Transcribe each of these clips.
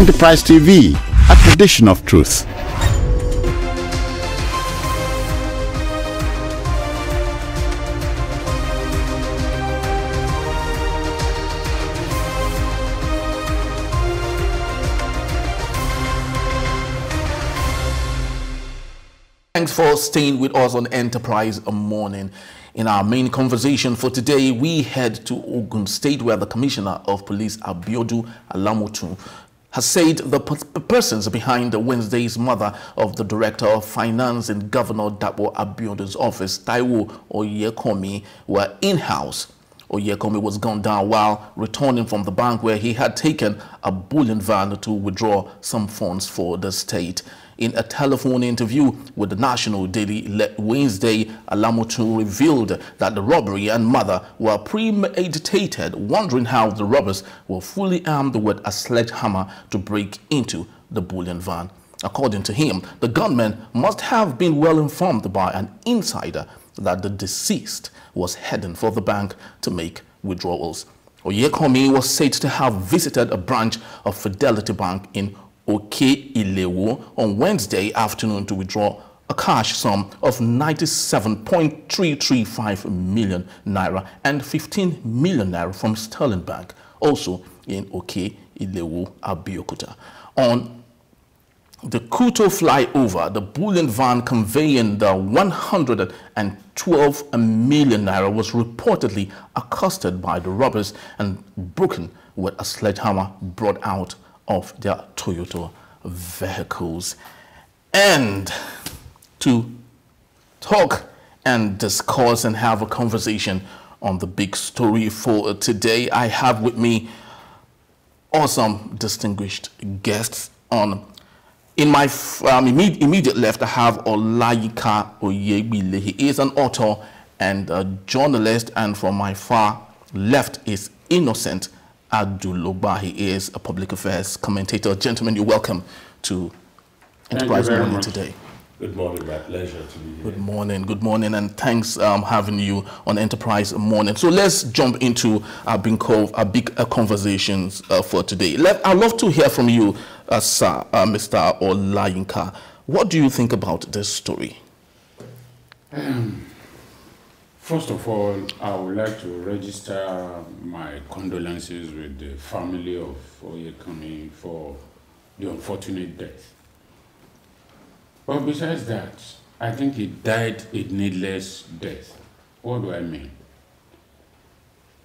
Enterprise TV, a tradition of truth. Thanks for staying with us on Enterprise Morning. In our main conversation for today, we head to Ogun State, where the Commissioner of Police, Abiodun Alamotu, has said the persons behind Wednesday's murder of the Director of Finance in Governor Dapo Abiodun's office, Taiwo Oyekomi, were in-house. Oyekomi was gunned down while returning from the bank where he had taken a bullion van to withdraw some funds for the state. In a telephone interview with the National Daily Wednesday, Alamotu revealed that the robbery and murder were premeditated, wondering how the robbers were fully armed with a sledgehammer to break into the bullion van. According to him, the gunmen must have been well informed by an insider that the deceased was heading for the bank to make withdrawals. Oyekomi was said to have visited a branch of Fidelity Bank in Oke-Ilewo on Wednesday afternoon to withdraw a cash sum of 97.335 million naira and 15 million naira from Sterling Bank, also in Oke-Ilewo, Abeokuta. On the Kuto flyover, the bullion van conveying the 112 million naira was reportedly accosted by the robbers and broken with a sledgehammer brought out of their Toyota vehicles. And to talk and discuss and have a conversation on the big story for today, I have with me awesome distinguished guests. In my immediate left, I have Olayinka Oyebile. He is an author and a journalist, and from my far left is Innocent Aduloba. He is a public affairs commentator. Gentlemen, you're welcome to Enterprise Morning today. Good morning, my pleasure to be here. Good morning, and thanks having you on Enterprise Morning. So let's jump into our big conversations for today. I'd love to hear from you, sir, Mr. Olayinka. What do you think about this story? First of all, I would like to register my condolences with the family of Oyekomi for the unfortunate death. But besides that, I think he died a needless death. What do I mean?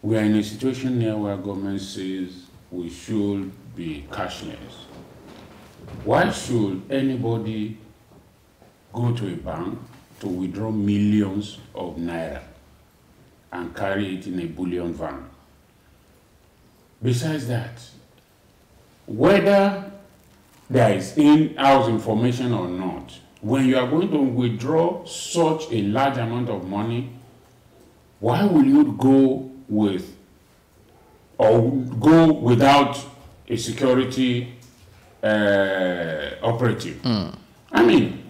We are in a situation now where government says we should be cashless. Why should anybody go to a bank to withdraw millions of naira and carry it in a bullion van? Besides that, whether there is in-house information or not, when you are going to withdraw such a large amount of money, why will you go with or go without a security operative? I mean,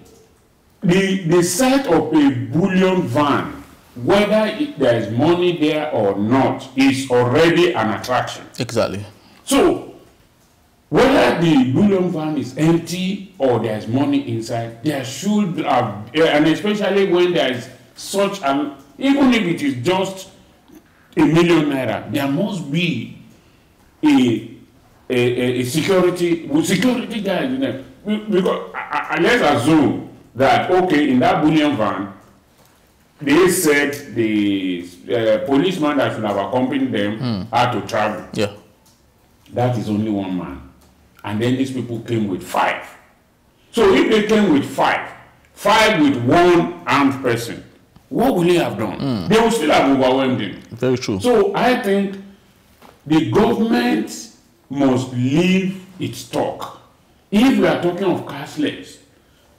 the sight of a bullion van, whether there is money there or not, is already an attraction. Exactly. So, whether the bullion van is empty or there is money inside, there should have, and especially when there is such an, even if it is just $1 million naira, there must be a security guard in there. Because let's assume that, okay, in that bullion van, they said the policeman that should have accompanied them had to travel. Yeah. That is only one man. And then these people came with 5. So if they came with 5 with one armed person, what will they have done? They will still have overwhelmed him. Very true. So I think the government must leave its talk. If we are talking of cashless,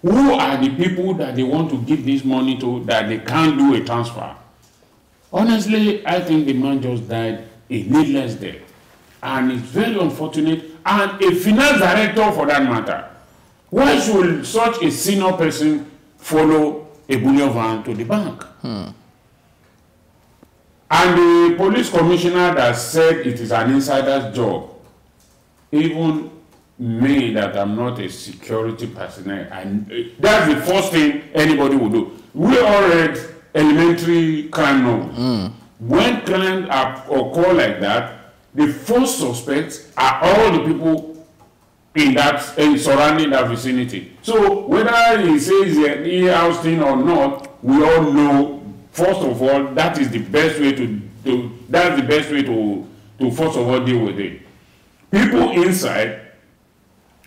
who are the people that they want to give this money to that they can't do a transfer? Honestly, I think the man just died a needless death. And it's very unfortunate. And a finance director, for that matter, why should such a senior person follow a bullion van to the bank? And the police commissioner that said it is an insider's job, even me that I'm not a security personnel, and that's the first thing anybody would do. We all read elementary crime novels. When crimes occur like that, the first suspects are all the people in that surrounding that vicinity. So whether he says an e-house thing or not, we all know. First of all, that is the best way to first of all deal with it. People inside,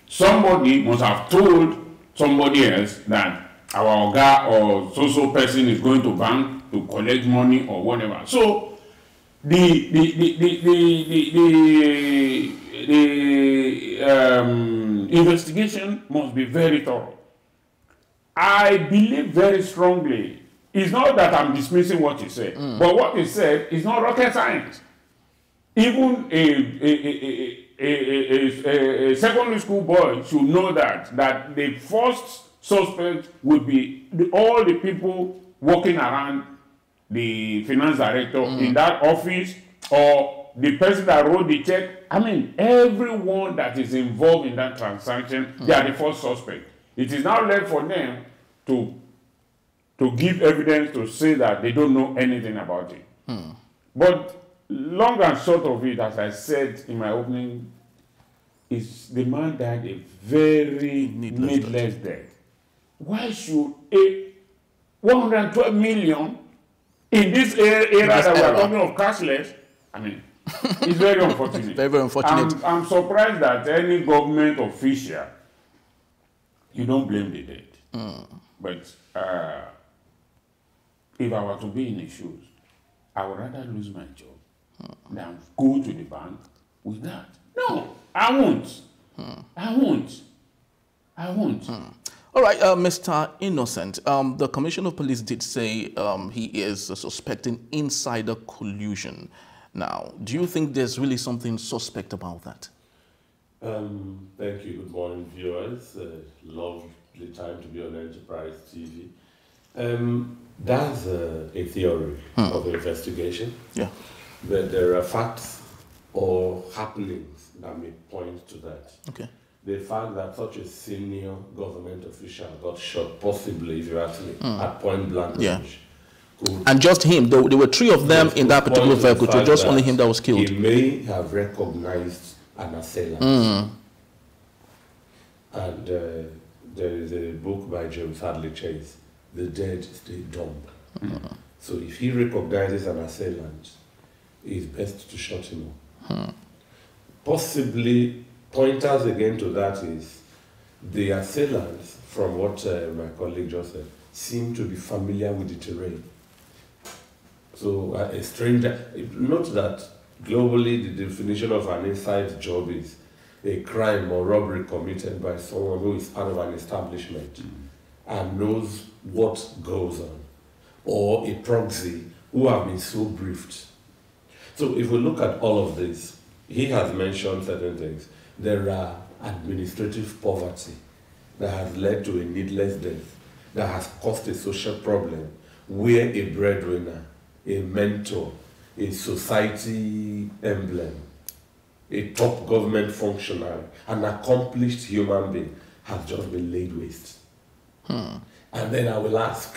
somebody must have told somebody else that our guy or so person is going to bank to collect money or whatever. So the investigation must be very thorough. I believe very strongly. It's not that I'm dismissing what he said, but what he said is not rocket science. Even a secondary school boy should know that the first suspect would be all the people working around the finance director in that office, or the person that wrote the check. I mean, everyone that is involved in that transaction, they are the first suspect. It is now left for them to give evidence to say that they don't know anything about it. But long and short of it, as I said in my opening, is the man died a very needless death. Why should 112 million in this era that we are talking of cashless? I mean, it's very unfortunate. Very, very unfortunate. I'm surprised that any government official, you don't blame the dead. But if I were to be in his shoes, I would rather lose my job than go to the bank with that. No, I won't. I won't. All right, Mr. Innocent, the Commissioner of Police did say he is suspecting insider collusion. Now, do you think there's really something suspect about that? Thank you. Good morning, viewers. Lovely time to be on Enterprise TV. That's a theory of investigation. Yeah. But there are facts or happenings that may point to that. Okay. The fact that such a senior government official got shot, possibly, if you ask me, at point blank range. And just him, there were three of them in that particular vehicle, so just only him that was killed. He may have recognized an assailant. And there is a book by James Hadley Chase, The Dead Stay Dumb. So if he recognizes an assailant, it's best to shut him up. Possibly, pointers again to that is the assailants, from what my colleague just said, seem to be familiar with the terrain. So a stranger, note that globally the definition of an inside job is a crime or robbery committed by someone who is part of an establishment and knows what goes on, or a proxy who have been so briefed. So if we look at all of this, he has mentioned certain things. There are administrative poverty that has led to a needless death, that has caused a social problem where a breadwinner, a mentor, a society emblem, a top government functionary, an accomplished human being has just been laid waste. And then I will ask,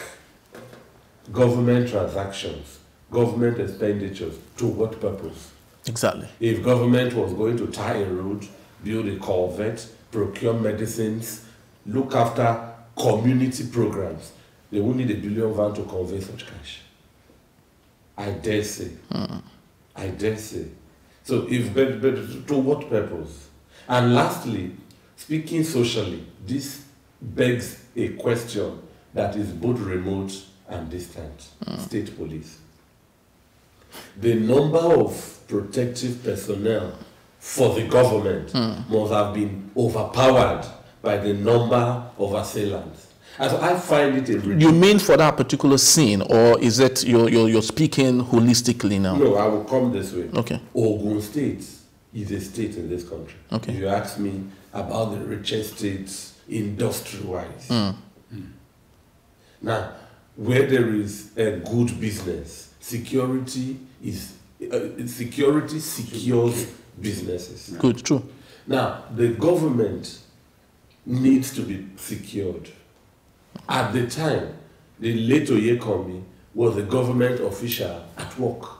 government transactions, government expenditures, to what purpose? Exactly. If government was going to tie a road, build a culvert, procure medicines, look after community programs, they won't need $1 billion to convey such cash. I dare say. I dare say. So, but to what purpose? And lastly, speaking socially, this begs a question that is both remote and distant. State police. The number of protective personnel for the government must have been overpowered by the number of assailants. And so I find it a ridiculous. You mean for that particular scene, or is it you're speaking holistically now? No, I will come this way. Okay. Ogun State is a state in this country. Okay. If you ask me about the richest states industry-wise. Now, where there is a good business, security secures businesses. Good, true. Now, the government needs to be secured. At the time, the late Oyekomi was a government official at work.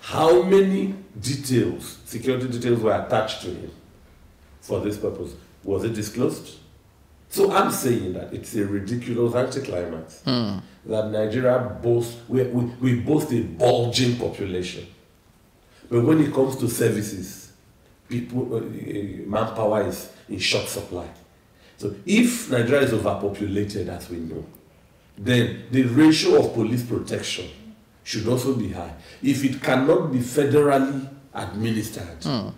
How many details, security details, were attached to him for this purpose? Was it disclosed? So I'm saying that it's a ridiculous anticlimax that Nigeria boasts, we boast a bulging population. But when it comes to services, people, manpower is in short supply. So if Nigeria is overpopulated, as we know, then the ratio of police protection should also be high. If it cannot be federally administered,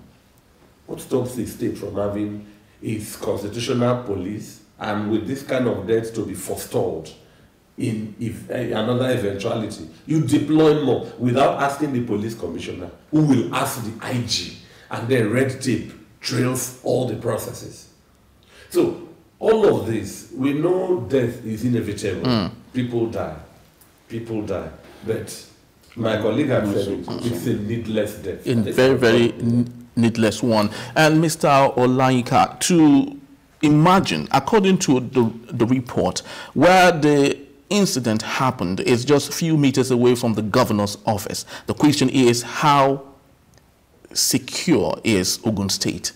what stops the state from having its constitutional police and with this kind of debt to be forestalled in another eventuality? You deploy more without asking the police commissioner, who will ask the IG, and then red tape trails all the processes. So all of this, we know death is inevitable. People die. But my colleague had said it's a needless death. A very, very needless one. And Mr. Olayinka, to imagine, according to the report, where the incident happened is just a few meters away from the governor's office. The question is, how secure is Ogun State?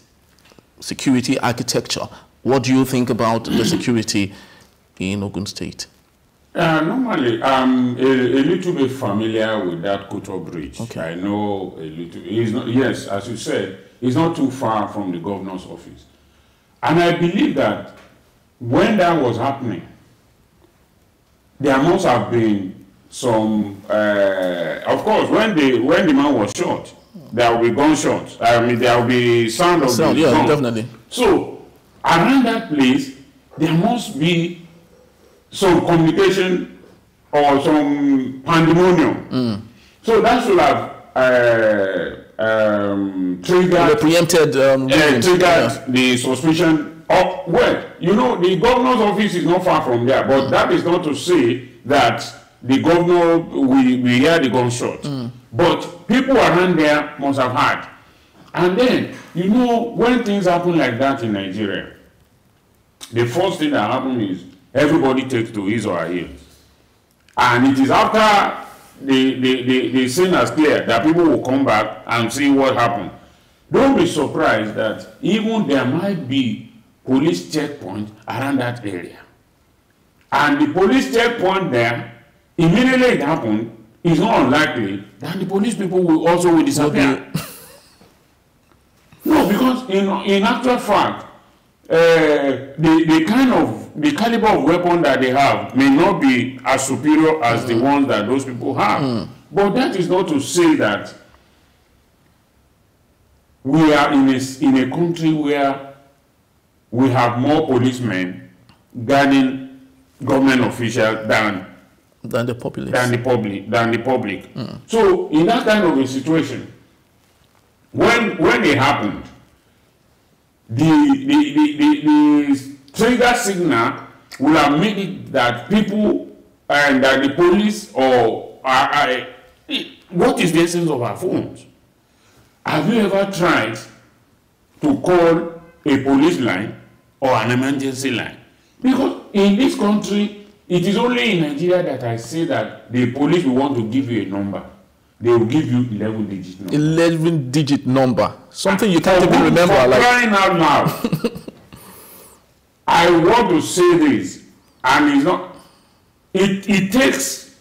Security architecture. What do you think about the security in Ogun State? Normally, I'm a little bit familiar with that Koto Bridge. Okay. I know a little. It's not, yes, as you said, it's not too far from the governor's office. And I believe that when that was happening, there must have been some, of course, when the man was shot, there will be gunshots. I mean, there will be sound of the yeah, gun. Definitely. So, around that place, there must be some communication or some pandemonium. So that should have triggered, preempted the suspicion of, well, you know, the governor's office is not far from there, but that is not to say that the governor will hear the gunshot. But people around there must have heard. And then, you know, when things happen like that in Nigeria, the first thing that happens is everybody takes to his or her heels. And it is after the scene has cleared that people will come back and see what happened. Don't be surprised that even there might be police checkpoints around that area. And the police checkpoint there, immediately it happened, it's not unlikely that the police people will also disappear. No, because in actual fact, the caliber of weapon that they have may not be as superior as the ones that those people have. But that is not to say that we are in a country where we have more policemen guarding government officials than the populace. Than the public. So in that kind of a situation, when it happened, the trigger signal will have made it that people and that the police or what is the essence of our phones? Have you ever tried to call a police line or an emergency line? Because in this country, it is only in Nigeria that I say that the police will want to give you a number. They will give you 11-digit number. 11-digit number. Something you can't even remember. For crying out loud. I want to say this, and it's not. It takes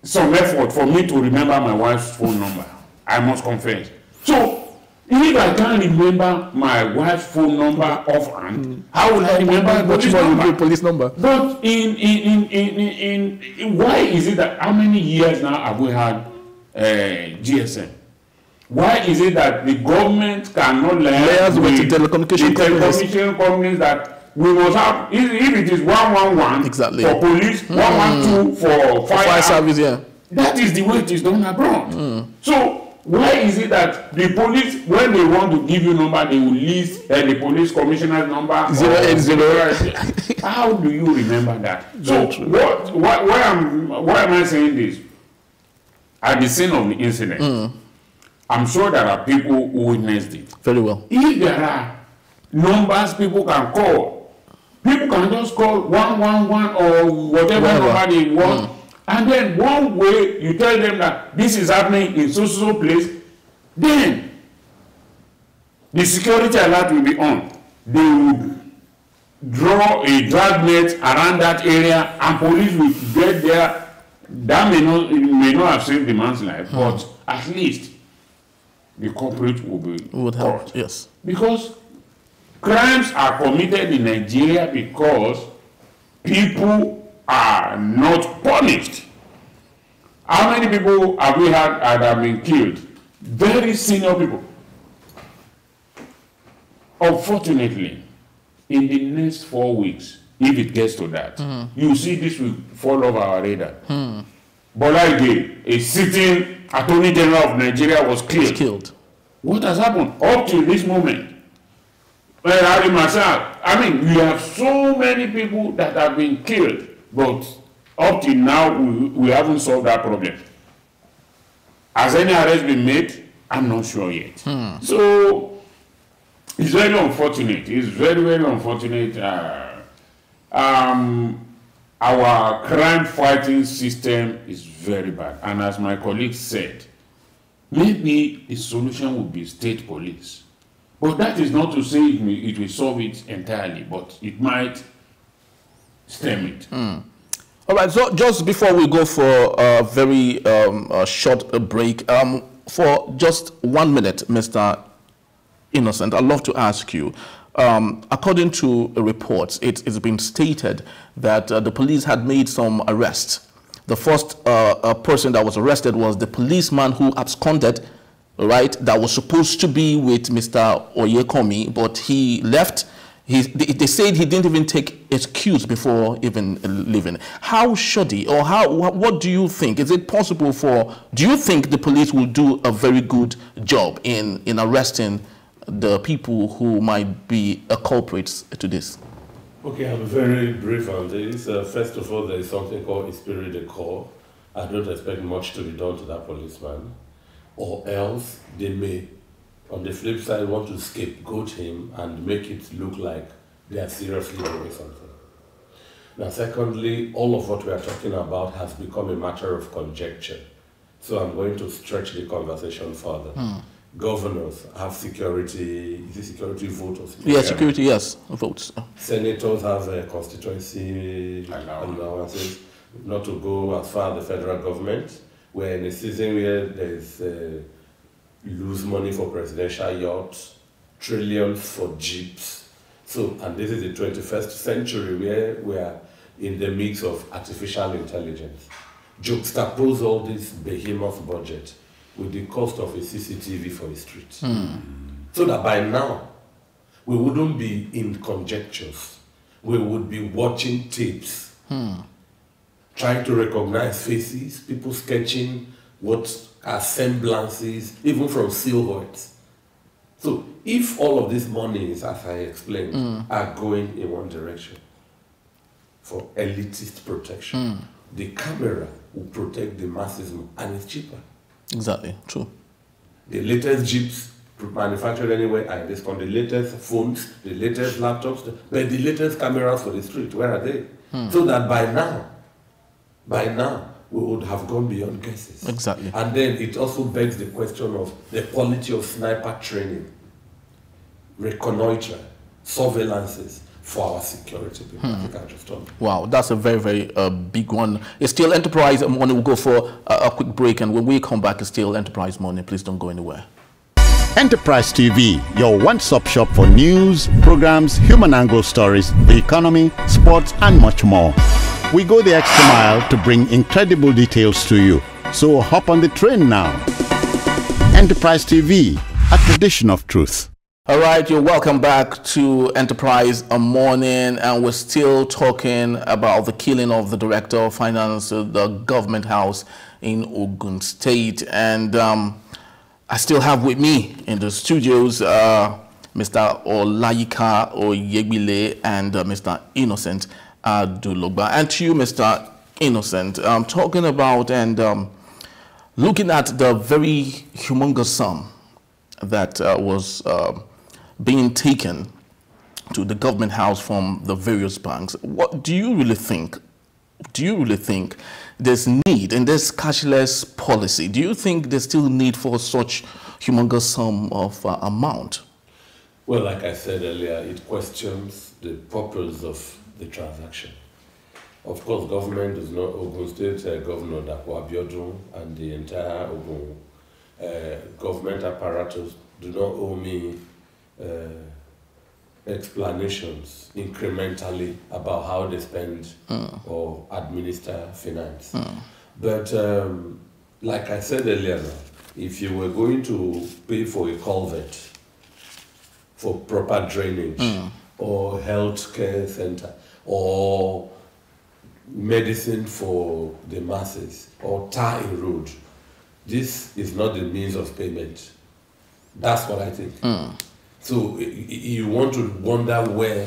some effort for me to remember my wife's phone number. I must confess. So if I can't remember my wife's phone number offhand, how will I remember the police number? But in why is it that how many years now have we had GSM? Why is it that the government cannot liaise with the telecommunication companies that we must have, if it is 111 exactly for police, 112 for fire service, yeah. That is the way it is done abroad. So why is it that the police, when they want to give you number, they will list the police commissioner's number 080? How do you remember that? So why am I saying this? At the scene of the incident, I'm sure there are people who witnessed it. Very well. If there are numbers people can call, people can just call 111 or whatever number they want, and then one way you tell them that this is happening in so place, then the security alert will be on. They would draw a dragnet around that area, and police will get there. That may not have saved the man's life, but at least the culprit would help. Yes. Because crimes are committed in Nigeria because people are not punished. How many people have we had that have been killed? Very senior people. Unfortunately, in the next 4 weeks, if it gets to that, you see this will fall off our radar. Bola Ige, a sitting Attorney General of Nigeria, was killed. What has happened up to this moment? I mean, we have so many people that have been killed, but up till now, we haven't solved that problem. Has any arrest been made? I'm not sure yet. So, it's very unfortunate. It's very, very unfortunate. Our crime fighting system is very bad. And as my colleague said, maybe the solution would be state police. But that is not to say it will solve it entirely, but it might stem it. All right, so just before we go for a very short break, for just 1 minute, Mr. Innocent, I'd love to ask you, according to reports, it's been stated that the police had made some arrests. The first person that was arrested was the policeman who absconded, right, that was supposed to be with Mr. Oyekomi, but he left. They said he didn't even take excuse before even leaving. How shoddy, or what do you think? Is it possible do you think the police will do a very good job in arresting the people who might be culprits to this? Okay, I'm very brief on this. First of all, there is something called esprit de corps. I don't expect much to be done to that policeman, or else they may, on the flip side, want to scapegoat him and make it look like they are seriously doing something. Now, secondly, all of what we are talking about has become a matter of conjecture. So I'm going to stretch the conversation further. Governors have security, is it security votes? Yes, security, yes, votes. Senators have constituency allowances, not to go as far as the federal government. We're in a season where there's lose money for presidential yachts, trillions for jeeps. So, and this is the 21st century where we are in the mix of artificial intelligence. Juxtapose all this behemoth budget with the cost of a CCTV for a street. So that by now, we wouldn't be in conjectures. We would be watching tapes, trying to recognize faces, people sketching what are semblances, even from silhouettes. So if all of these monies, as I explained, are going in one direction for elitist protection, the camera will protect the masses and it's cheaper. Exactly, true. The latest jeeps manufactured anywhere are this the latest phones, the latest laptops, but the latest cameras for the street, where are they? So that by now, we would have gone beyond guesses. Exactly. And then it also begs the question of the quality of sniper training, reconnoiter, surveillances for our security people. I think I just told you. Wow, that's a very, very big one. It's still Enterprise Morning. We'll go for a quick break, and when we come back, it's still Enterprise Morning. Please don't go anywhere. Enterprise TV, your one-stop shop for news, programs, human angle stories, the economy, sports, and much more. We go the extra mile to bring incredible details to you. So hop on the train now. Enterprise TV, a tradition of truth. All right, you're welcome back to Enterprise Morning, and we're still talking about the killing of the Director of Finance of the Government House in Ogun State. And I still have with me in the studios Mr. Olayika Oyegbile and Mr. Innocent Adulogba. And to you, Mr. Innocent, talking about and Looking at the very humongous sum that was being taken to the government house from the various banks, what do you really think? Do you really think there's need in this cashless policy? Do you think there's still need for such humongous sum of amount? Well, like I said earlier, it questions the purpose of the transaction. Of course, government does not, Ogun State Governor Dapo Abiodun and the entire Ogun government apparatus do not owe me explanations incrementally about how they spend or administer finance. But like I said earlier, if you were going to pay for a culvert for proper drainage or health care center or medicine for the masses or tar a road, this is not the means of payment. That's what I think. So you want to wonder where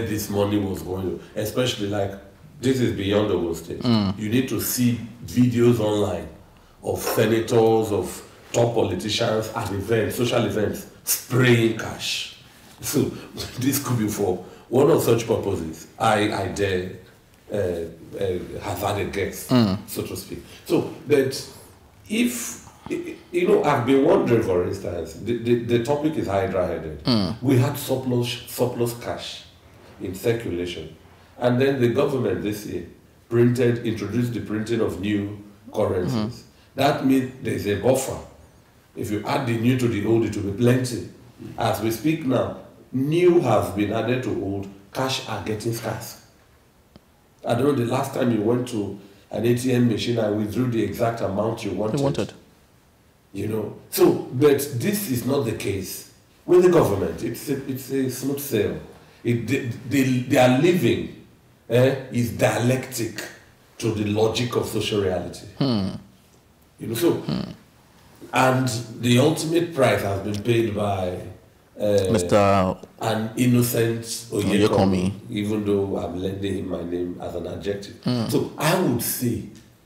this money was going to, especially like this is beyond the whole state. You need to see videos online of senators, of top politicians at events, social events, spraying cash. So this could be for one of such purposes. I dare hazard a guess, so to speak. So that if, you know, I've been wondering, for instance, the topic is hydra-headed. We had surplus cash in circulation. And then the government this year introduced the printing of new currencies. That means there's a buffer. If you add the new to the old, it will be plenty. As we speak now, new has been added to old, cash are getting scarce. I don't know the last time you went to an ATM machine and withdrew the exact amount you wanted. You know, so, but this is not the case with the government. It's a smooth sail. Their living is dialectic to the logic of social reality. You know, so, and the ultimate price has been paid by Mr. an innocent Oyekomi, even though I'm lending him my name as an adjective. So I would say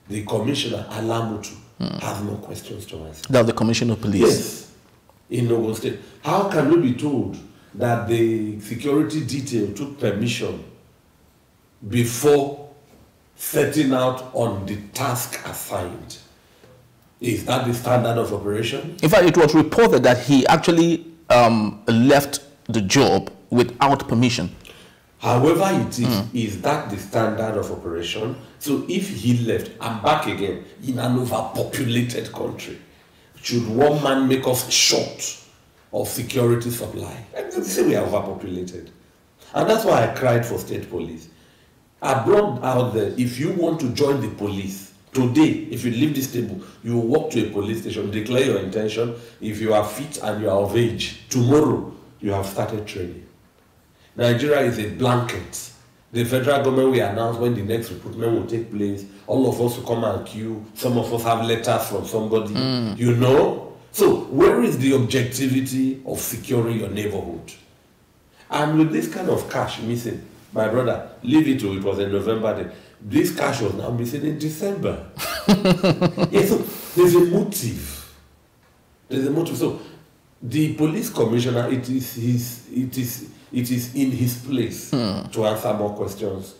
the Commissioner Alamutu has no questions to answer. That's the Commissioner of Police. Yes, in Ogun State. How can we be told that the security detail took permission before setting out on the task assigned? Is that the standard of operation? In fact, it was reported that he actually left the job without permission. However it is that the standard of operation? So if he left and back again in an overpopulated country, should one man make us short of security supply? And they say we are overpopulated. And that's why I cried for state police. I brought out there, if you want to join the police, today, if you leave this table, you will walk to a police station, declare your intention. If you are fit and you are of age, tomorrow you have started training. Nigeria is a blanket. The federal government will announce when the next recruitment will take place. All of us will come and queue. Some of us have letters from somebody, you know. So where is the objectivity of securing your neighborhood? And with this kind of cash missing, my brother, leave it to, it was in November day. This cash was now missing in December. Yes, so there's a motive. There's a motive. So the police commissioner, it is in his place to answer more questions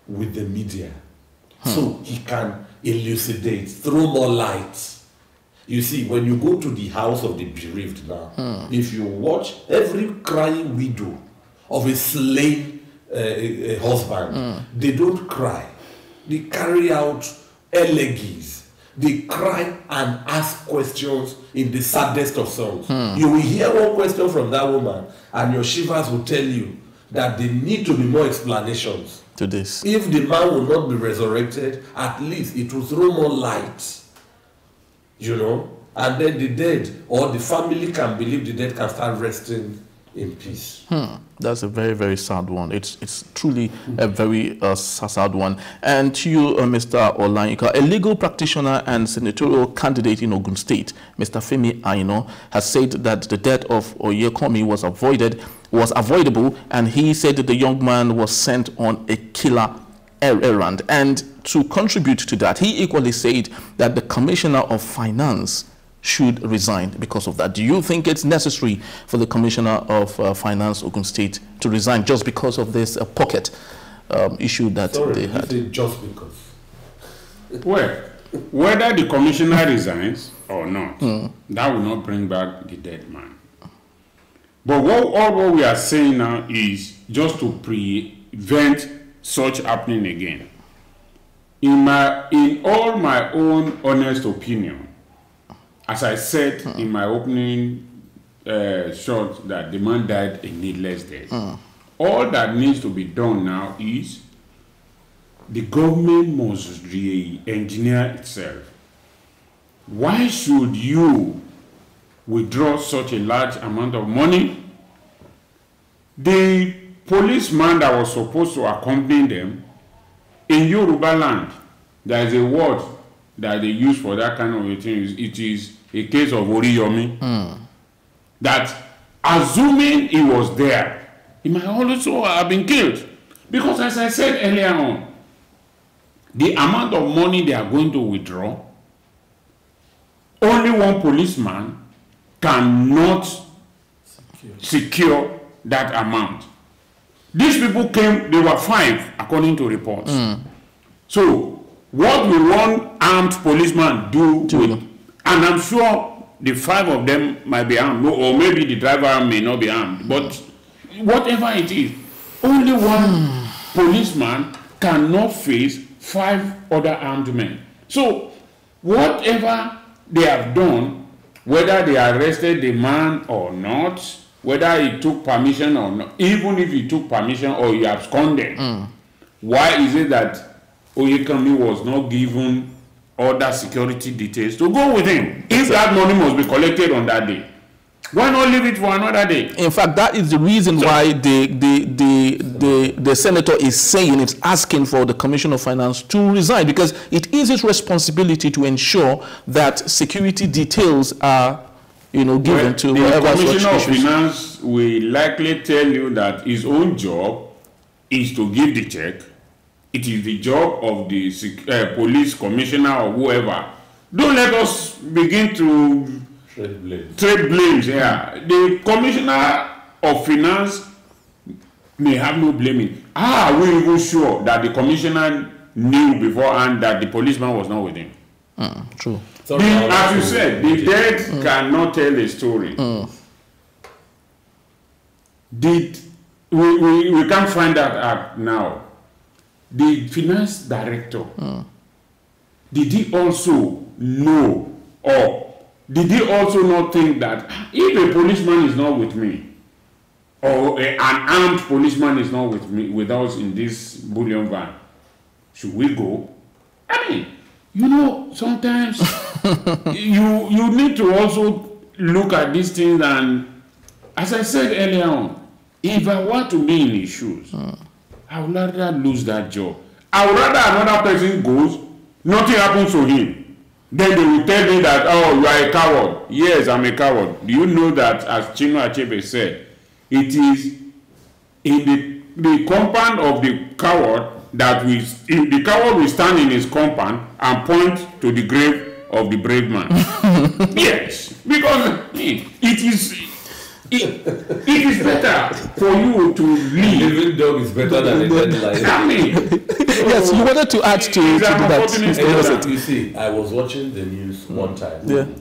with the media. So he can elucidate, throw more light. You see, when you go to the house of the bereaved now, if you watch every crying widow of a slain a husband, they don't cry. They carry out elegies. They cry and ask questions in the saddest of songs. You will hear one question from that woman and your shivers will tell you that there need to be more explanations to this. If the man will not be resurrected, at least it will throw more light, you know, and then the dead or the family can believe the dead can start resting in peace. That's a very, very sad one. It's truly a very sad one. And to you, Mr. Olanyika, a legal practitioner and senatorial candidate in Ogun State, Mr. Femi Aino, has said that the death of Oyekomi was avoidable, and he said that the young man was sent on a killer errand. And to contribute to that, he equally said that the Commissioner of Finance should resign because of that. Do you think it's necessary for the Commissioner of Finance, Ogun State, to resign just because of this pocket issue that they had? Just because. Well, whether the commissioner resigns or not, that will not bring back the dead man. But what we are saying now is just to prevent such happening again. In all my own honest opinion, as I said in my opening shot, that the man died a needless death. All that needs to be done now is the government must re-engineer itself. Why should you withdraw such a large amount of money? The policeman that was supposed to accompany them, in Yoruba land, there is a word that they use for that kind of a thing. It is a case of Oriyomi. That assuming he was there, he might also have been killed. Because as I said earlier on, the amount of money they are going to withdraw, only one policeman cannot secure that amount. These people came, they were 5 according to reports. So what will one armed policeman do with, and I'm sure the 5 of them might be armed, or maybe the driver may not be armed, but whatever it is, only one policeman cannot face 5 other armed men. So whatever they have done, whether they arrested the man or not, whether he took permission or not, even if he took permission or he absconded, why is it that Oyekami was not given other security details to go with him? If that money must be collected on that day, why not leave it for another day? In fact, that is the reason why the senator is saying, it's asking for the Commissioner of Finance to resign, because it is his responsibility to ensure that security details are, given to whoever. The Commissioner of Finance will likely tell you that his own job is to give the check. It is the job of the police commissioner or whoever. Don't let us begin to trade blames. Yeah, the Commissioner of Finance may have no blaming. Are we even sure that the commissioner knew beforehand that the policeman was not with him? True. As you said, the dead cannot tell a story. We can't find that out now. The finance director, did he also know, or did he also not think that if a policeman is not with me, or an armed policeman is not with me, with us in this bullion van, should we go? I mean, sometimes you need to also look at these things, and as I said earlier on, if I were to be in his shoes, I would rather lose that job. I would rather another person goes, nothing happens to him. Then they will tell me that, oh, you are a coward. Yes, I'm a coward. Do you know that, as Chino Achebe said, it is in the compound of the coward that the coward will stand in his compound and point to the grave of the brave man. Yes, because it is better for you to leave. Living dog is better than a dead lion. I mean, yes, you wanted to add to that. You see, I was watching the news one time.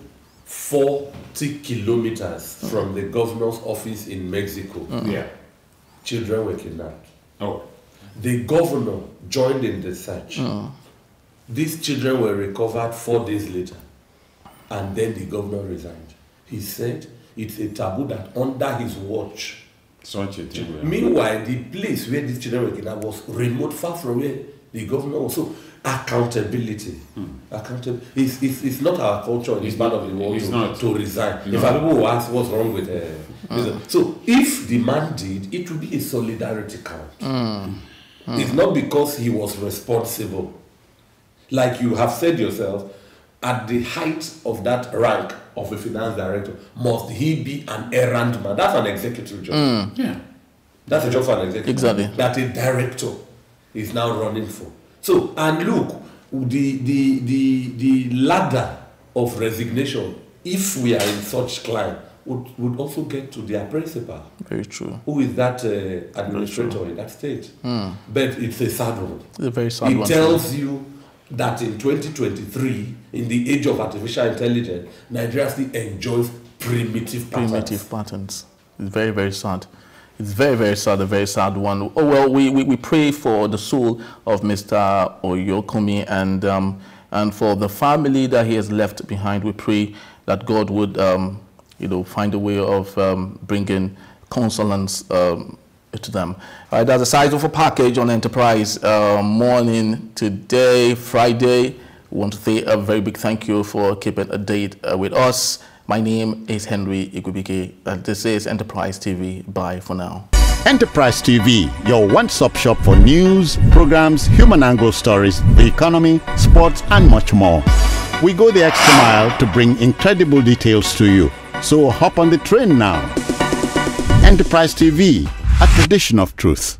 40 kilometers from the governor's office in Mexico. Children were kidnapped. The governor joined in the search. These children were recovered 4 days later, and then the governor resigned. He said it's a taboo that under his watch. Such a thing. Meanwhile, the place where these children were kidnapped was remote, far from where the governor was. So accountability. It's not our culture in this part of the world to resign. If people will ask what's wrong with so if the man did, it would be a solidarity count. It's not because he was responsible. Like you have said yourself, at the height of that rank of a finance director, must he be an errand man? That's an executive job. That's a job for an executive. Exactly. That a director is now running for. So, and look, the ladder of resignation, if we are in such climb, would also get to their principal. Very true. Who is that administrator in that state? But it's a sad one. It's a very sad one. It tells you that in 2023, in the age of artificial intelligence, Nigeria still enjoys primitive patterns. It's very, very sad. It's very, very sad, a very sad one. Oh, well, we pray for the soul of Mr. Oyokomi and for the family that he has left behind. We pray that God would, find a way of bringing consolence to them. All right, that's the size of a package on Enterprise morning today, Friday. We want to say a very big thank you for keeping a date with us. My name is Henry Igubike. This is Enterprise TV. Bye for now. Enterprise TV, your one-stop shop for news, programs, human angle stories, the economy, sports, and much more. We go the extra mile to bring incredible details to you. So hop on the train now. Enterprise TV, a tradition of truth.